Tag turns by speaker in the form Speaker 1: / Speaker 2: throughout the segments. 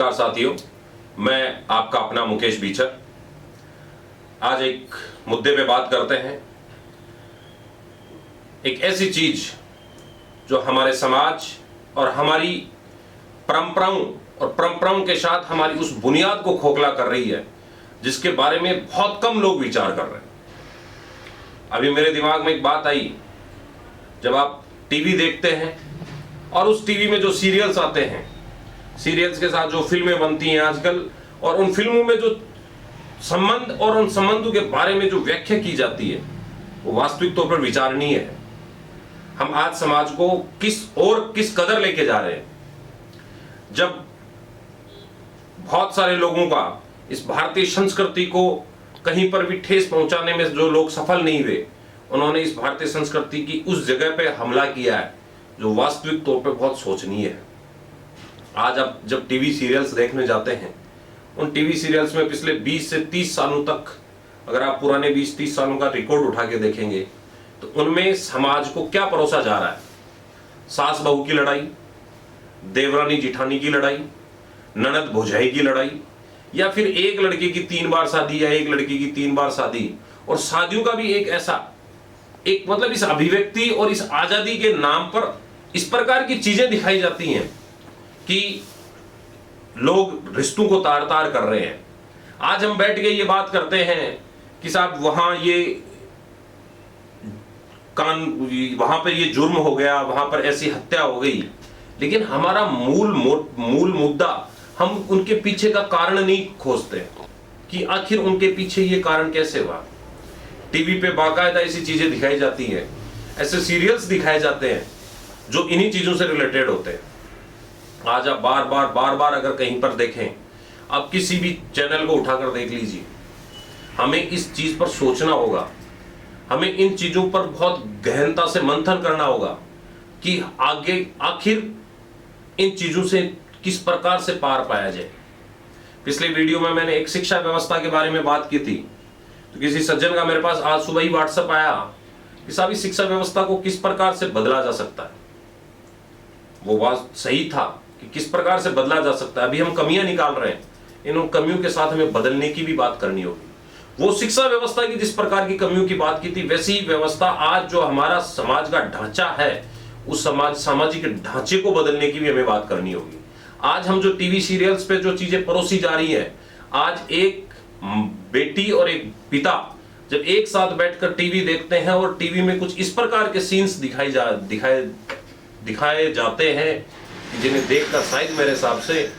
Speaker 1: नमस्कार साथियों, मैं आपका अपना मुकेश बीचर। आज एक मुद्दे पे बात करते हैं। एक ऐसी चीज जो हमारे समाज और हमारी परंपराओं के साथ हमारी उस बुनियाद को खोखला कर रही है, जिसके बारे में बहुत कम लोग विचार कर रहे हैं। अभी मेरे दिमाग में एक बात आई, जब आप टीवी देखते हैं और उस टीवी में जो सीरियल्स आते हैं, सीरियल्स के साथ जो फिल्में बनती हैं आजकल, और उन फिल्मों में जो संबंध और उन संबंधों के बारे में जो व्याख्या की जाती है, वो वास्तविक तौर पर विचारणीय है। हम आज समाज को किस कदर लेके जा रहे हैं, जब बहुत सारे लोगों का इस भारतीय संस्कृति को कहीं पर भी ठेस पहुंचाने में जो लोग सफल नहीं हुए, उन्होंने इस भारतीय संस्कृति की उस जगह पे हमला किया है जो वास्तविक तौर पे बहुत शोचनीय है। आज आप जब टीवी सीरियल्स देखने जाते हैं, उन टीवी सीरियल्स में पिछले 20 से 30 सालों तक, अगर आप पुराने 20-30 सालों का रिकॉर्ड उठा के देखेंगे, तो उनमें समाज को क्या परोसा जा रहा है? सास बहू की लड़ाई, देवरानी जिठानी की लड़ाई, ननद भौजाई की लड़ाई, या फिर एक लड़के की 3 बार शादी या एक लड़की की 3 बार शादी। और शादियों का भी एक मतलब इस अभिव्यक्ति और इस आजादी के नाम पर इस प्रकार की चीजें दिखाई जाती हैं कि लोग रिश्तों को तार तार कर रहे हैं। आज हम बैठ के ये बात करते हैं कि साहब वहां पर ये जुर्म हो गया, वहां पर ऐसी हत्या हो गई, लेकिन हमारा मूल मुद्दा, हम उनके पीछे का कारण नहीं खोजते कि आखिर उनके पीछे ये कारण कैसे हुआ। टीवी पे बाकायदा ऐसी चीजें दिखाई जाती हैं, ऐसे सीरियल्स दिखाए जाते हैं जो इन्हीं चीजों से रिलेटेड होते हैं। आज आप बार बार अगर कहीं पर देखें, आप किसी भी चैनल को उठाकर देख लीजिए, हमें इस चीज पर सोचना होगा, हमें इन चीजों पर बहुत गहनता से मंथन करना होगा कि आगे आखिर इन चीजों से किस प्रकार से पार पाया जाए। पिछले वीडियो में मैंने एक शिक्षा व्यवस्था के बारे में बात की थी, तो किसी सज्जन का मेरे पास आज सुबह ही व्हाट्सएप आया कि साहब इस शिक्षा व्यवस्था को किस प्रकार से बदला जा सकता है। वो बात सही था कि किस प्रकार से बदला जा सकता है। अभी हम कमियां निकाल रहे हैं, इन कमियों के साथ हमें बदलने की भी बात करनी होगी। वो शिक्षा व्यवस्था की जिस प्रकार की कमियों की बात की थी, वैसी ही व्यवस्था आज जो हमारा समाज का ढांचा है, उस सामाजिक ढांचे को बदलने की भी हमें बात करनी होगी। आज हम जो टीवी सीरियल्स पे जो चीजें परोसी जा रही है, आज एक बेटी और एक पिता जब एक साथ बैठकर टीवी देखते हैं और टीवी में कुछ इस प्रकार के सीन्स दिखाए जाते हैं जिन्हें देखकर शायद मेरे हिसाब से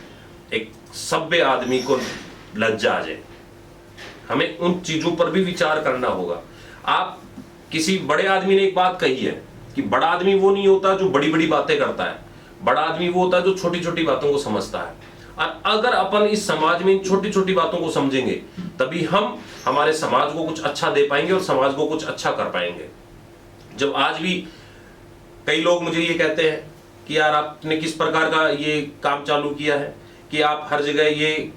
Speaker 1: एक सभ्य आदमी को लज्जा आ जाए। हमें उन चीजों पर भी विचार करना होगा। आप किसी बड़े आदमी ने एक बात कही है कि बड़ा आदमी वो नहीं होता जो बड़ी बड़ी बातें करता है, बड़ा आदमी वो होता है जो छोटी छोटी बातों को समझता है। और अगर अपन इस समाज में इन छोटी छोटी बातों को समझेंगे, तभी हम हमारे समाज को कुछ अच्छा दे पाएंगे और समाज को कुछ अच्छा कर पाएंगे। जब आज भी कई लोग मुझे ये कहते हैं कि यार आपने किस प्रकार का ये काम चालू किया है कि आप हर जगह ये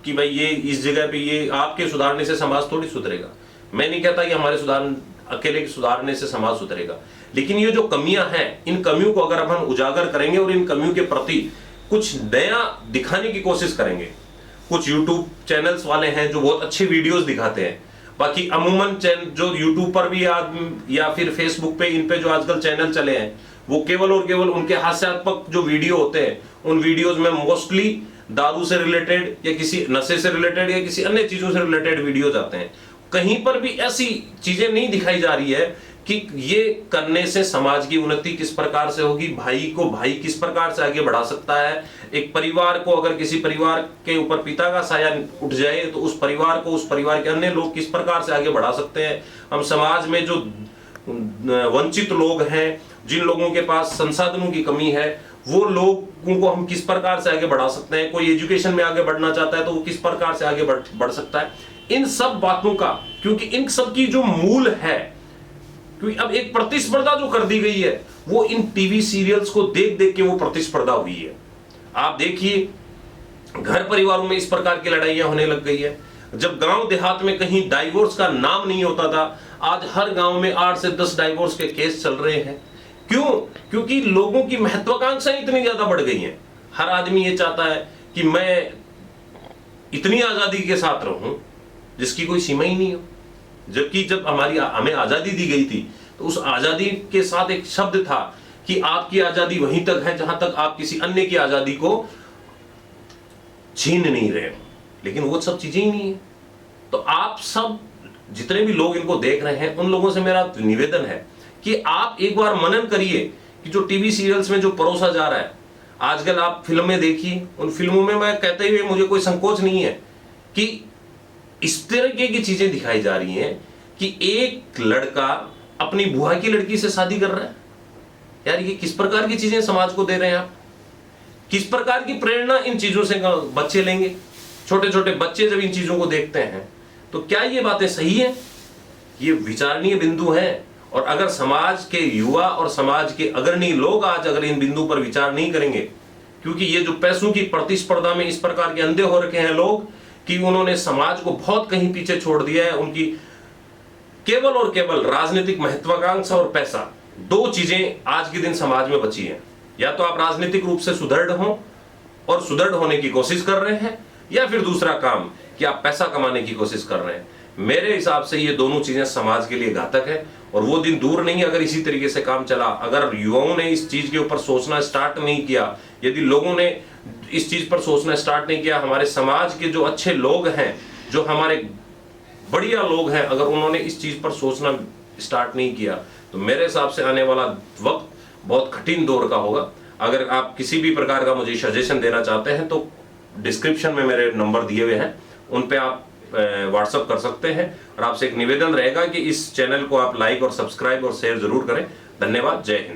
Speaker 1: कि भाई ये इस जगह पे ये आपके सुधारने से समाज थोड़ी सुधरेगा। मैं नहीं कहता कि हमारे अकेले सुधारने से समाज सुधरेगा, लेकिन ये जो कमियां हैं, इन कमियों को अगर अपन उजागर करेंगे और इन कमियों के प्रति कुछ नया दिखाने की कोशिश करेंगे। कुछ यूट्यूब चैनल्स वाले हैं जो बहुत अच्छे वीडियोस दिखाते हैं, बाकी अमूमन जो यूट्यूब पर भी या फिर फेसबुक पे, इन पे जो आजकल चैनल चले हैं, वो केवल और केवल उनके हास्यात्मक जो वीडियो होते हैं, उन वीडियोस में मोस्टली दारू से रिलेटेड या किसी नशे से रिलेटेड या किसी अन्य चीजों से रिलेटेड वीडियोस आते हैं। कहीं पर भी ऐसी चीजें नहीं दिखाई जा रही है कि ये करने से समाज की उन्नति किस प्रकार से होगी, भाई किस प्रकार से आगे बढ़ा सकता है। एक परिवार को, अगर किसी परिवार के ऊपर पिता का साया उठ जाए, तो उस परिवार के अन्य लोग किस प्रकार से आगे बढ़ा सकते हैं। हम समाज में जो वंचित लोग हैं, जिन लोगों के पास संसाधनों की कमी है, वो लोगों को हम किस प्रकार से आगे बढ़ा सकते हैं। कोई एजुकेशन में आगे बढ़ना चाहता है तो वो किस प्रकार से आगे बढ़ सकता है। इन सब बातों का, क्योंकि इन सब की जो मूल है, क्योंकि अब एक प्रतिस्पर्धा जो कर दी गई है, वो इन टीवी सीरियल्स को देख देख के वो प्रतिस्पर्धा हुई है। आप देखिए, घर परिवारों में इस प्रकार की लड़ाइयां होने लग गई है। जब गांव देहात में कहीं डाइवोर्स का नाम नहीं होता था, आज हर गांव में 8 से 10 डाइवोर्स के केस चल रहे हैं। क्यों? क्योंकि लोगों की महत्वाकांक्षाएं इतनी ज्यादा बढ़ गई हैं। हर आदमी ये चाहता है कि मैं इतनी आजादी के साथ रहूं जिसकी कोई सीमा ही नहीं हो। जबकि जब हमें आजादी दी गई थी तो उस आजादी के साथ एक शब्द था कि आपकी आजादी वहीं तक है जहां तक आप किसी अन्य की आजादी को छीन नहीं रहे हो, लेकिन वो सब चीजें ही नहीं है। तो आप सब जितने भी लोग इनको देख रहे हैं उन लोगों से मेरा निवेदन है कि आप एक बार मनन करिए कि जो टीवी सीरियल्स में जो परोसा जा रहा है, आजकल आप फिल्में देखिए, उन फिल्मों में मैं कहते हुए मुझे कोई संकोच नहीं है कि इस तरीके की चीजें दिखाई जा रही हैं कि एक लड़का अपनी बुआ की लड़की से शादी कर रहा है। यार ये किस प्रकार की चीजें समाज को दे रहे हैं आप? किस प्रकार की प्रेरणा इन चीजों से बच्चे लेंगे? छोटे छोटे बच्चे जब इन चीजों को देखते हैं तो क्या ये बातें सही है? ये विचारणीय बिंदु है। और अगर समाज के युवा और समाज के अग्रणी लोग आज अगर इन बिंदु पर विचार नहीं करेंगे, क्योंकि ये जो पैसों की प्रतिस्पर्धा में इस प्रकार के अंधे हो रखे हैं लोग कि उन्होंने समाज को बहुत कहीं पीछे छोड़ दिया है। उनकी केवल और केवल राजनीतिक महत्वाकांक्षा और पैसा, दो चीजें आज के दिन समाज में बची हैं। या तो आप राजनीतिक रूप से सुदृढ़ हो और सुदृढ़ होने की कोशिश कर रहे हैं, या फिर दूसरा काम कि आप पैसा कमाने की कोशिश कर रहे हैं। मेरे हिसाब से ये दोनों चीजें समाज के लिए घातक है और वो दिन दूर नहीं अगर इसी तरीके से काम चला। अगर युवाओं ने इस चीज के ऊपर सोचना स्टार्ट नहीं किया, यदि लोगों ने इस चीज पर सोचना स्टार्ट नहीं किया, हमारे समाज के जो अच्छे लोग हैं, जो हमारे बढ़िया लोग हैं, अगर उन्होंने इस चीज पर सोचना स्टार्ट नहीं किया तो मेरे हिसाब से आने वाला वक्त बहुत कठिन दौर का होगा। अगर आप किसी भी प्रकार का मुझे सजेशन देना चाहते हैं तो डिस्क्रिप्शन में मेरे नंबर दिए हुए हैं, उन पे आप व्हाट्सअप कर सकते हैं। और आपसे एक निवेदन रहेगा कि इस चैनल को आप लाइक और सब्सक्राइब और शेयर जरूर करें। धन्यवाद। जय हिंद।